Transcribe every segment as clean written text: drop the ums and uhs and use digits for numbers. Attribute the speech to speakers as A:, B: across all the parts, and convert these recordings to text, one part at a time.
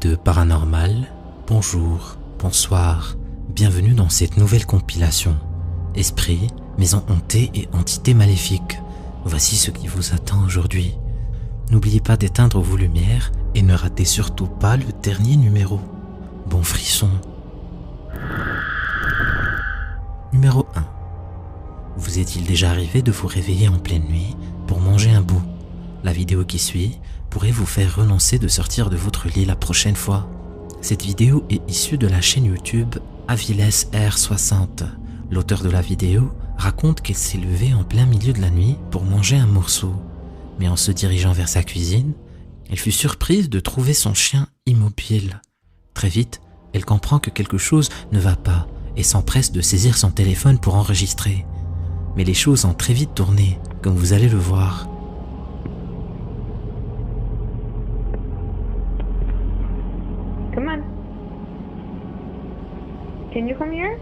A: de Paranormal, bonjour, bonsoir, bienvenue dans cette nouvelle compilation. Esprits, maisons hantées et entités maléfiques, voici ce qui vous attend aujourd'hui. N'oubliez pas d'éteindre vos lumières et ne ratez surtout pas le dernier numéro. Bon frisson. Numéro 1. Vous est-il déjà arrivé de vous réveiller en pleine nuit pour manger un bout? La vidéo qui suit pourrait vous faire renoncer de sortir de votre lit la prochaine fois. Cette vidéo est issue de la chaîne YouTube Aviles R60. L'auteur de la vidéo raconte qu'elle s'est levée en plein milieu de la nuit pour manger un morceau. Mais en se dirigeant vers sa cuisine, elle fut surprise de trouver son chien immobile. Très vite, elle comprend que quelque chose ne va pas et s'empresse de saisir son téléphone pour enregistrer. Mais les choses ont très vite tourné, comme vous allez le voir.
B: Come on. Can you come here?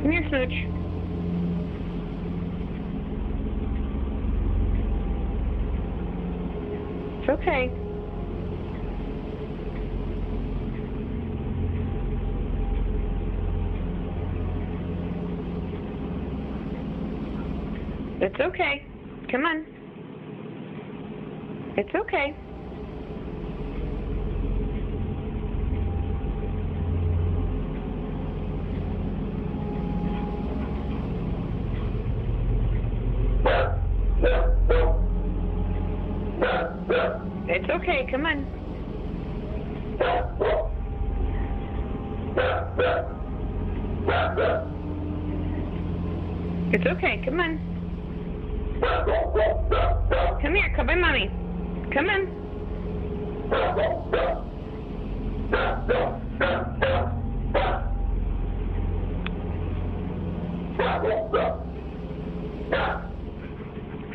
B: Come here, Smooch. It's okay. It's okay. Come on. It's okay. It's okay, come on. It's okay, come on. Come here, come by mommy. Come on.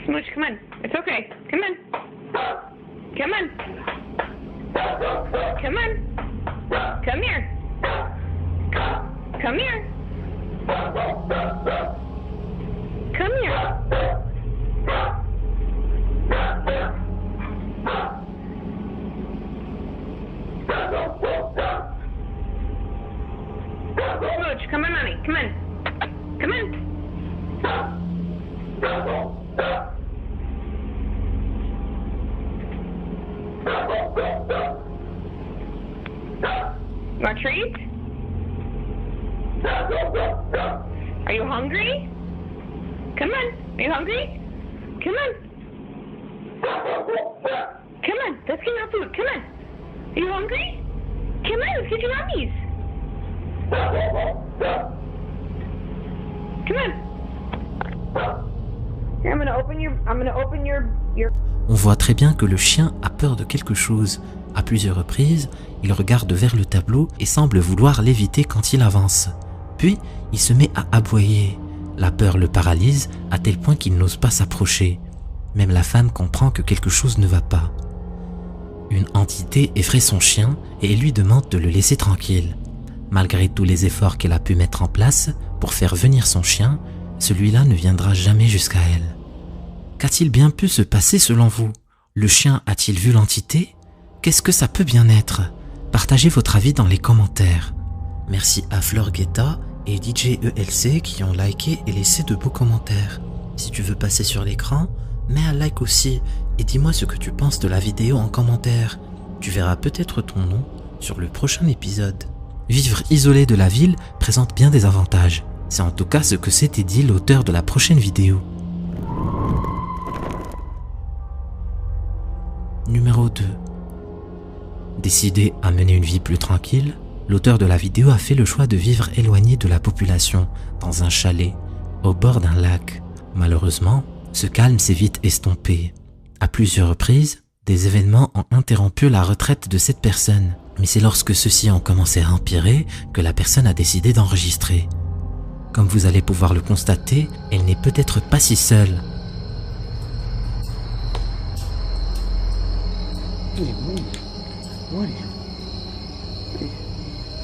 B: Smooch, come on. It's okay. Come on. Come on. Come on. Come here. Come here. Come here. Smooch, come on, mommy. Come on. Come on. Want a treat? Are you hungry? Come on. Are you hungry? Come on. Come on. Let's get your food. Come on. Are you hungry? Come on. Let's get your mummies. Come on. Here, I'm gonna open your.
A: On voit très bien que le chien a peur de quelque chose. À plusieurs reprises, il regarde vers le tableau et semble vouloir l'éviter quand il avance. Puis, il se met à aboyer. La peur le paralyse à tel point qu'il n'ose pas s'approcher. Même la femme comprend que quelque chose ne va pas. Une entité effraie son chien et lui demande de le laisser tranquille. Malgré tous les efforts qu'elle a pu mettre en place pour faire venir son chien, celui-là ne viendra jamais jusqu'à elle. Qu'a-t-il bien pu se passer selon vous? Le chien a-t-il vu l'entité? Qu'est-ce que ça peut bien être? Partagez votre avis dans les commentaires. Merci à Fleur Guetta et DJ ELC qui ont liké et laissé de beaux commentaires. Si tu veux passer sur l'écran, mets un like aussi et dis-moi ce que tu penses de la vidéo en commentaire. Tu verras peut-être ton nom sur le prochain épisode. Vivre isolé de la ville présente bien des avantages. C'est en tout cas ce que s'était dit l'auteur de la prochaine vidéo. Numéro 2. Décidé à mener une vie plus tranquille, l'auteur de la vidéo a fait le choix de vivre éloigné de la population, dans un chalet, au bord d'un lac. Malheureusement, ce calme s'est vite estompé. À plusieurs reprises, des événements ont interrompu la retraite de cette personne. Mais c'est lorsque ceux-ci ont commencé à empirer que la personne a décidé d'enregistrer. Comme vous allez pouvoir le constater, elle n'est peut-être pas si seule.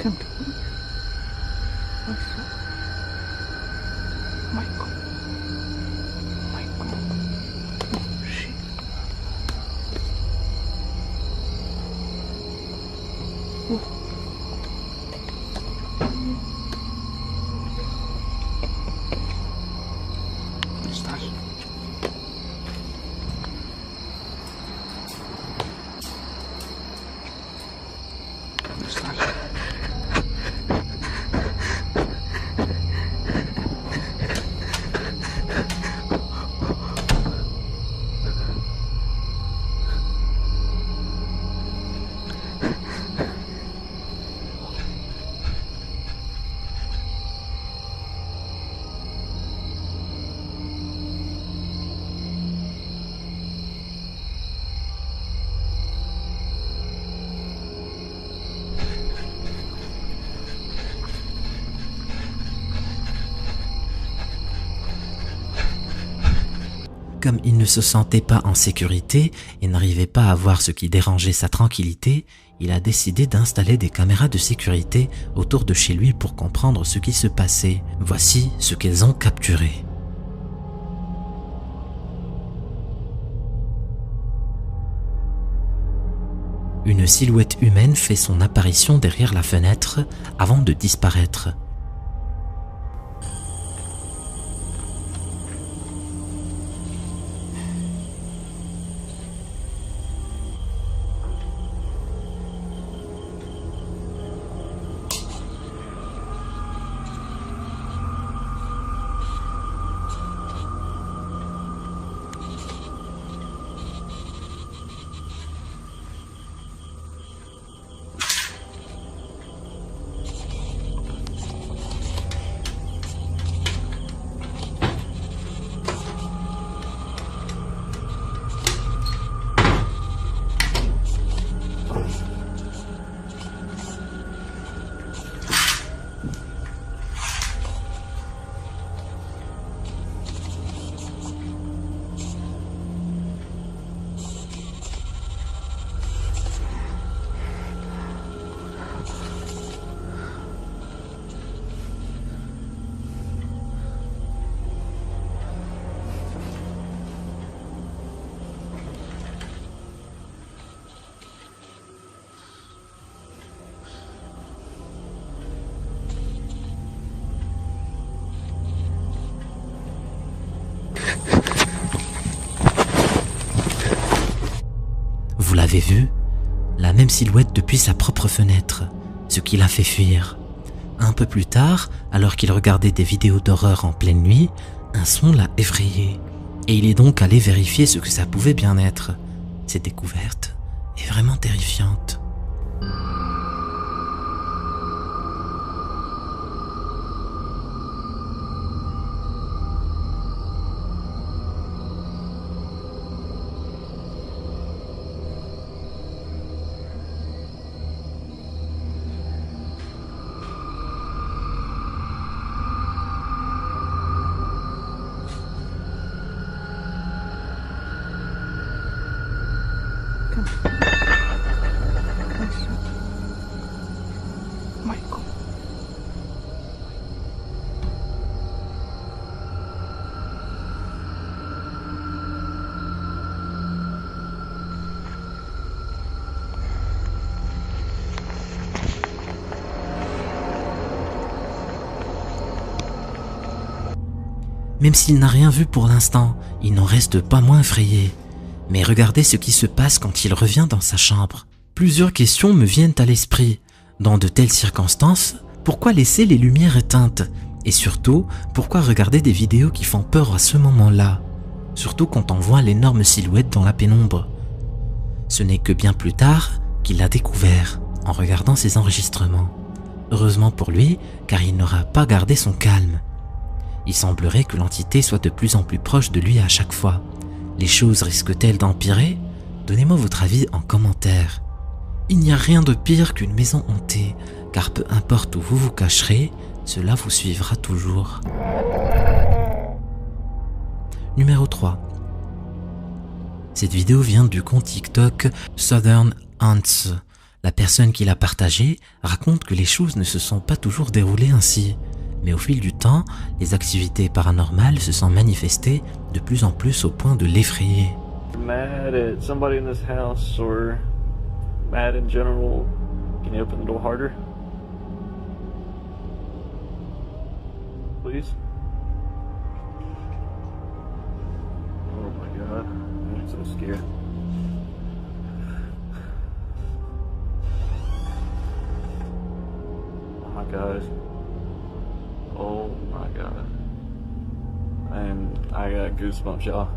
C: Come to me. Michael. Michael.
A: Comme il ne se sentait pas en sécurité et n'arrivait pas à voir ce qui dérangeait sa tranquillité, il a décidé d'installer des caméras de sécurité autour de chez lui pour comprendre ce qui se passait. Voici ce qu'elles ont capturé. Une silhouette humaine fait son apparition derrière la fenêtre avant de disparaître. Vous l'avez vu? La même silhouette depuis sa propre fenêtre, ce qui l'a fait fuir. Un peu plus tard, alors qu'il regardait des vidéos d'horreur en pleine nuit, un son l'a effrayé. Et il est donc allé vérifier ce que ça pouvait bien être. Cette découverte est vraiment terrifiante.
C: Michael.
A: Même s'il n'a rien vu pour l'instant, il n'en reste pas moins effrayé. Mais regardez ce qui se passe quand il revient dans sa chambre. Plusieurs questions me viennent à l'esprit. Dans de telles circonstances, pourquoi laisser les lumières éteintes? Et surtout, pourquoi regarder des vidéos qui font peur à ce moment-là? Surtout quand on voit l'énorme silhouette dans la pénombre. Ce n'est que bien plus tard qu'il l'a découvert, en regardant ses enregistrements. Heureusement pour lui, car il n'aura pas gardé son calme. Il semblerait que l'entité soit de plus en plus proche de lui à chaque fois. Les choses risquent-elles d'empirer? Donnez-moi votre avis en commentaire. Il n'y a rien de pire qu'une maison hantée, car peu importe où vous vous cacherez, cela vous suivra toujours. Numéro 3. Cette vidéo vient du compte TikTok Southern Ants. La personne qui l'a partagée raconte que les choses ne se sont pas toujours déroulées ainsi. Mais au fil du temps, les activités paranormales se sont manifestées de plus en plus au point de l'effrayer.
D: Mad at somebody in this house or mad in general, can you open the door harder? Please? Oh my god, I'm so scared. Oh my god. Oh my god. And I got goosebumps, y'all.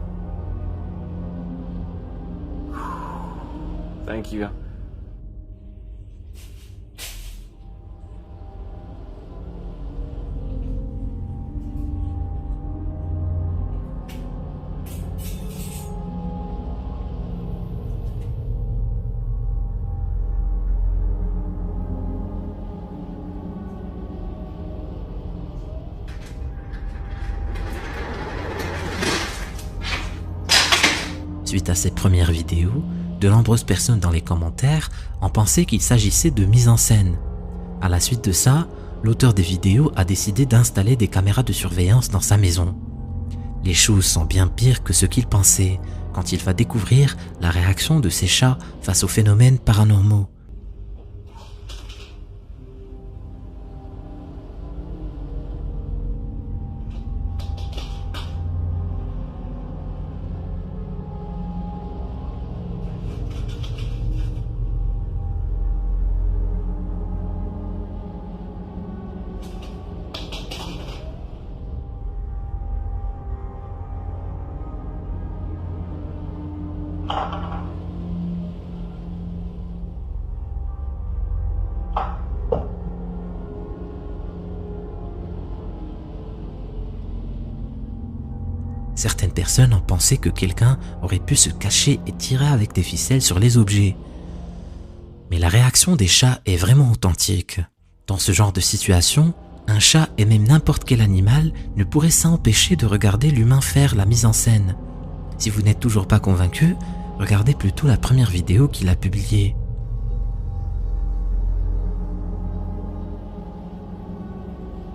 D: Thank you.
A: Suite à cette première vidéo, de nombreuses personnes dans les commentaires ont pensé qu'il s'agissait de mise en scène. À la suite de ça, l'auteur des vidéos a décidé d'installer des caméras de surveillance dans sa maison. Les choses sont bien pires que ce qu'il pensait quand il va découvrir la réaction de ses chats face aux phénomènes paranormaux. Certaines personnes ont pensé que quelqu'un aurait pu se cacher et tirer avec des ficelles sur les objets. Mais la réaction des chats est vraiment authentique. Dans ce genre de situation, un chat et même n'importe quel animal ne pourrait s'empêcher de regarder l'humain faire la mise en scène. Si vous n'êtes toujours pas convaincu, regardez plutôt la première vidéo qu'il a publiée.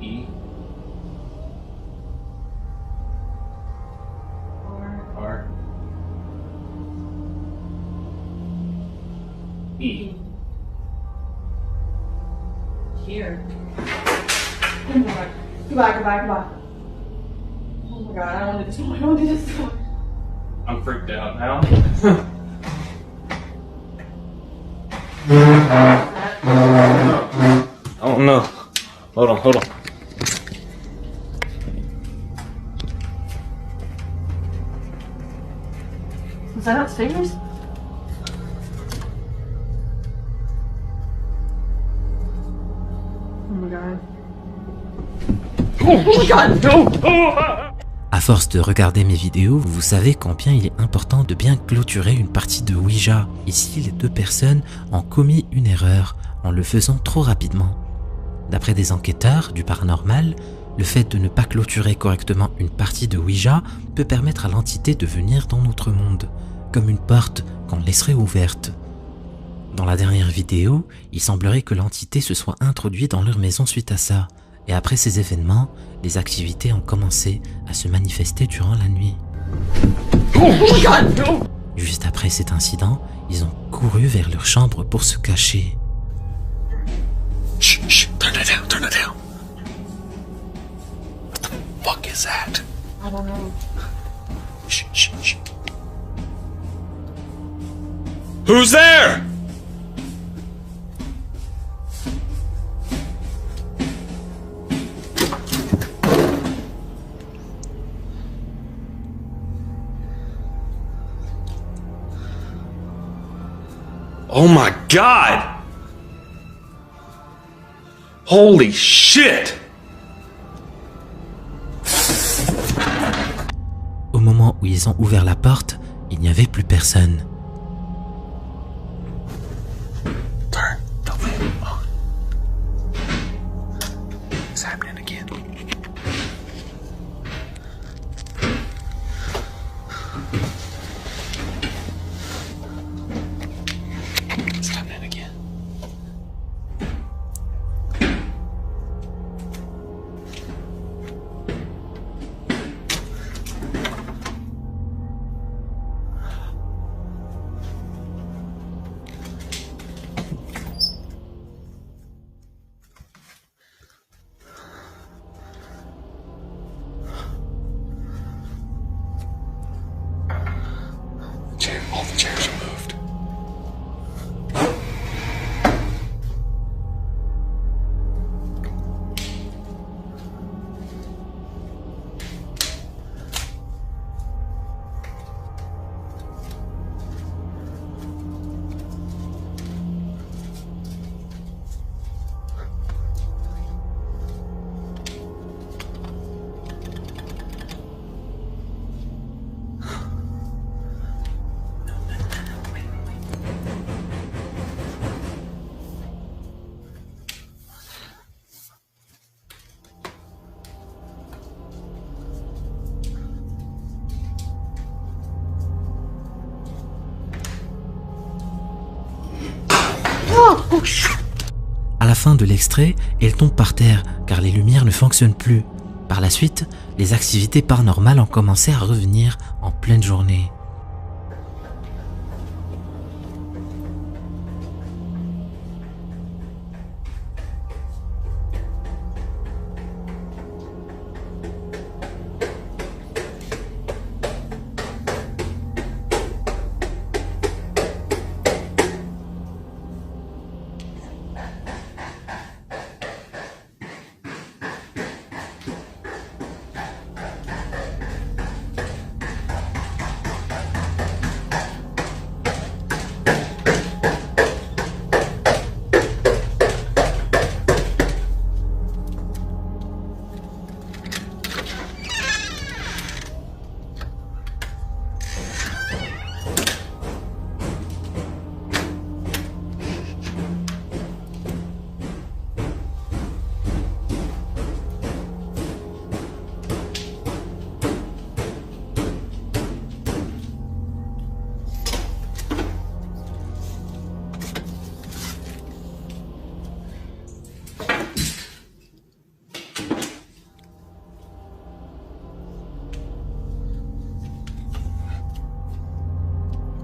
D: E. R. E.
B: Here. Oh my god. Goodbye, goodbye, goodbye. Oh my god, I don't want to do this. I don't want to do this.
D: I'm freaked out now. Oh no. Hold on.
B: Was that upstairs? Oh my god. Oh my god, no!
A: À force de regarder mes vidéos, vous savez combien il est important de bien clôturer une partie de Ouija. Ici, les deux personnes ont commis une erreur en le faisant trop rapidement. D'après des enquêteurs du paranormal, le fait de ne pas clôturer correctement une partie de Ouija peut permettre à l'entité de venir dans notre monde, comme une porte qu'on laisserait ouverte. Dans la dernière vidéo, il semblerait que l'entité se soit introduite dans leur maison suite à ça. Et après ces événements, les activités ont commencé à se manifester durant la nuit.
B: Oh my god, no!
A: Juste après cet incident, ils ont couru vers leur chambre pour se cacher.
C: Shh, turn it down. What the fuck is that?
B: I don't know.
C: Shh. Who's there? Oh my god! Holy shit!
A: Au moment où ils ont ouvert la porte, il n'y avait plus personne.
C: Turn the lamp on. It's happening again. It's happening again.
A: À la fin de l'extrait, elle tombe par terre car les lumières ne fonctionnent plus. Par la suite, les activités paranormales ont commencé à revenir en pleine journée.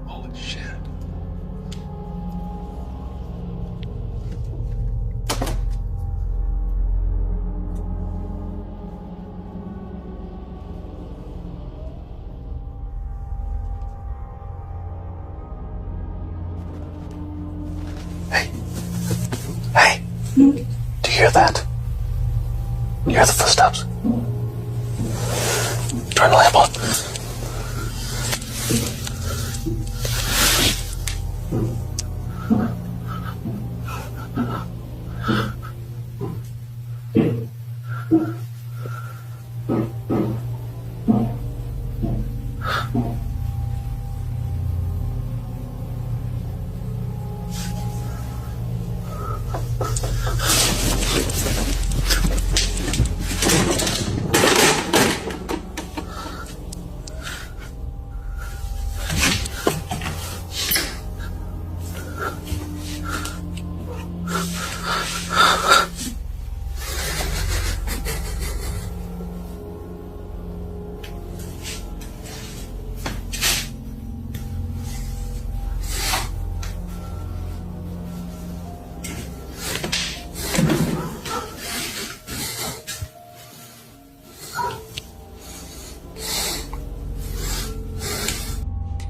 C: Holy shit. Hey. Hey. Do you hear that? You hear the footsteps? Turn the lamp on.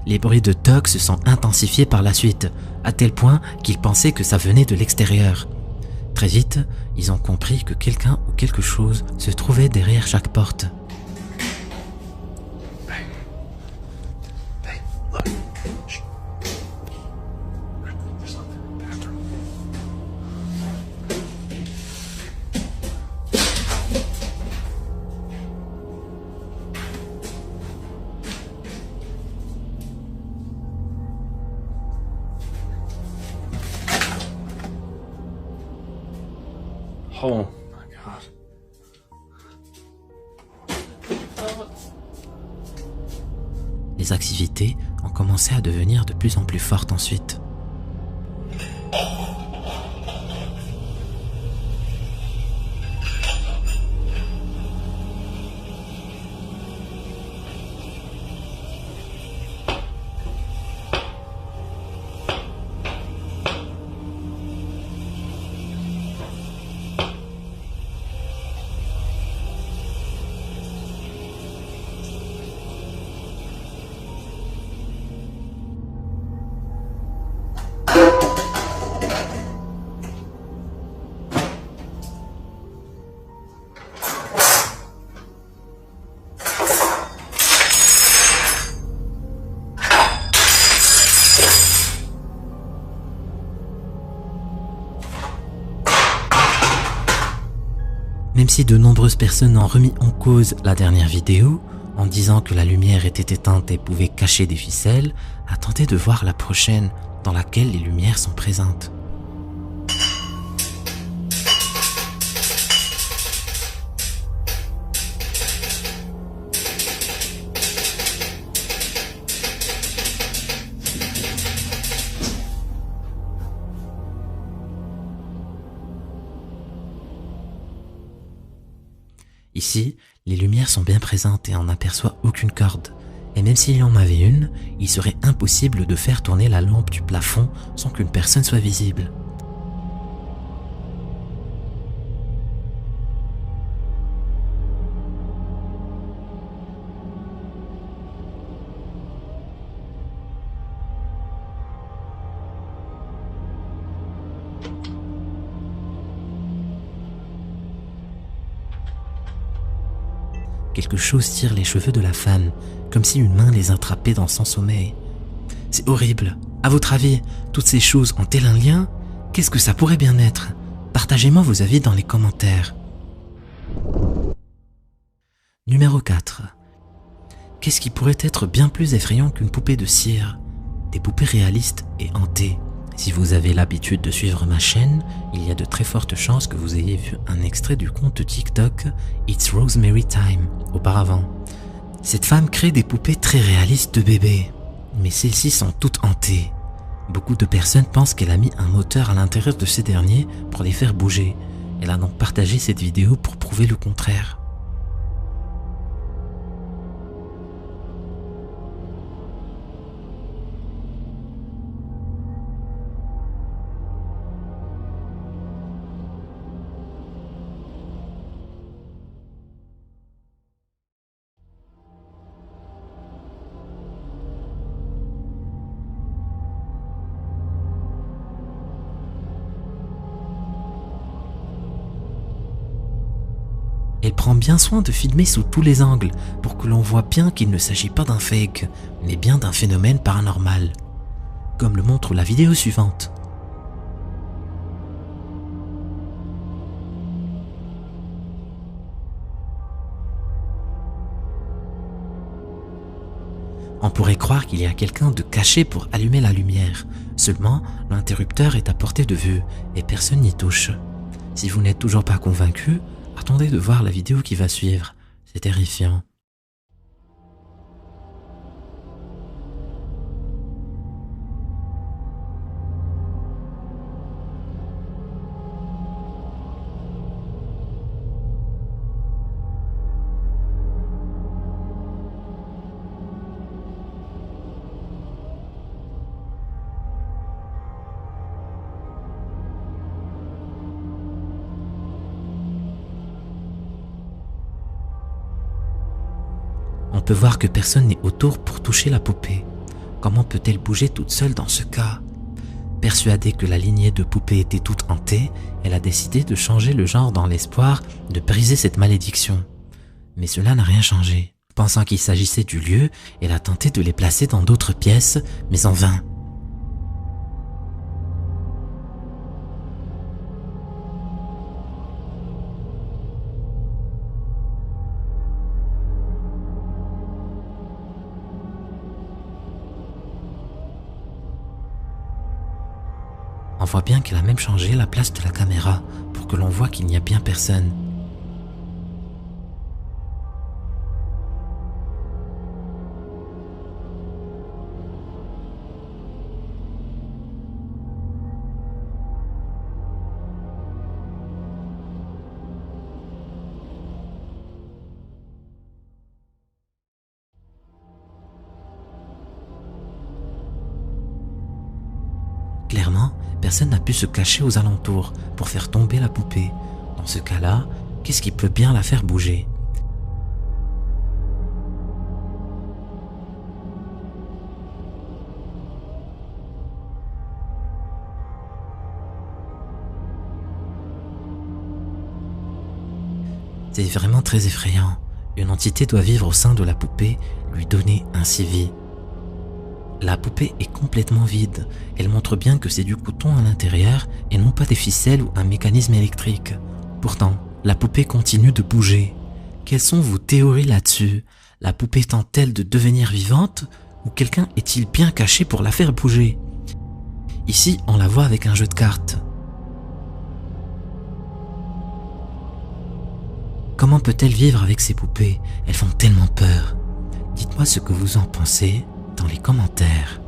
A: Les bruits de tocs se sont intensifiés par la suite, à tel point qu'ils pensaient que ça venait de l'extérieur. Très vite, ils ont compris que quelqu'un ou quelque chose se trouvait derrière chaque porte.
C: Hey, look. Shh. There's something in the bathroom. Oh my god.
A: Les activités ont commencé à devenir de plus en plus fortes ensuite. Même si de nombreuses personnes ont remis en cause la dernière vidéo, en disant que la lumière était éteinte et pouvait cacher des ficelles, attendez de voir la prochaine, dans laquelle les lumières sont présentes. Ici, les lumières sont bien présentes et on n'aperçoit aucune corde. Et même s'il y en avait une, il serait impossible de faire tourner la lampe du plafond sans qu'une personne soit visible. Quelque chose tire les cheveux de la femme, comme si une main les attrapait dans son sommeil. C'est horrible. À votre avis, toutes ces choses ont-elles un lien? Qu'est-ce que ça pourrait bien être? Partagez-moi vos avis dans les commentaires. Numéro 4. Qu'est-ce qui pourrait être bien plus effrayant qu'une poupée de cire? Des poupées réalistes et hantées. Si vous avez l'habitude de suivre ma chaîne, il y a de très fortes chances que vous ayez vu un extrait du compte TikTok It's Rosemary Time auparavant. Cette femme crée des poupées très réalistes de bébés, mais celles-ci sont toutes hantées. Beaucoup de personnes pensent qu'elle a mis un moteur à l'intérieur de ces derniers pour les faire bouger. Elle a donc partagé cette vidéo pour prouver le contraire. Elle prend bien soin de filmer sous tous les angles pour que l'on voit bien qu'il ne s'agit pas d'un fake, mais bien d'un phénomène paranormal, comme le montre la vidéo suivante. On pourrait croire qu'il y a quelqu'un de caché pour allumer la lumière, seulement l'interrupteur est à portée de vue et personne n'y touche. Si vous n'êtes toujours pas convaincu, attendez de voir la vidéo qui va suivre, c'est terrifiant. On peut voir que personne n'est autour pour toucher la poupée. Comment peut-elle bouger toute seule dans ce cas? Persuadée que la lignée de poupées était toute hantée, elle a décidé de changer le genre dans l'espoir de briser cette malédiction. Mais cela n'a rien changé. Pensant qu'il s'agissait du lieu, elle a tenté de les placer dans d'autres pièces, mais en vain. On voit bien qu'elle a même changé la place de la caméra pour que l'on voit qu'il n'y a bien personne. Clairement, personne n'a pu se cacher aux alentours pour faire tomber la poupée. Dans ce cas-là, qu'est-ce qui peut bien la faire bouger? C'est vraiment très effrayant. Une entité doit vivre au sein de la poupée, lui donner ainsi vie. La poupée est complètement vide, elle montre bien que c'est du coton à l'intérieur et non pas des ficelles ou un mécanisme électrique. Pourtant, la poupée continue de bouger. Quelles sont vos théories là-dessus? La poupée tente-t-elle de devenir vivante ou quelqu'un est-il bien caché pour la faire bouger? Ici, on la voit avec un jeu de cartes. Comment peut-elle vivre avec ces poupées? Elles font tellement peur. Dites-moi ce que vous en pensez dans les commentaires.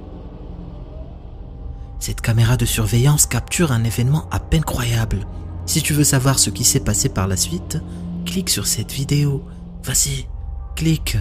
A: Cette caméra de surveillance capture un événement à peine croyable. Si tu veux savoir ce qui s'est passé par la suite, clique sur cette vidéo. Vas-y, clique.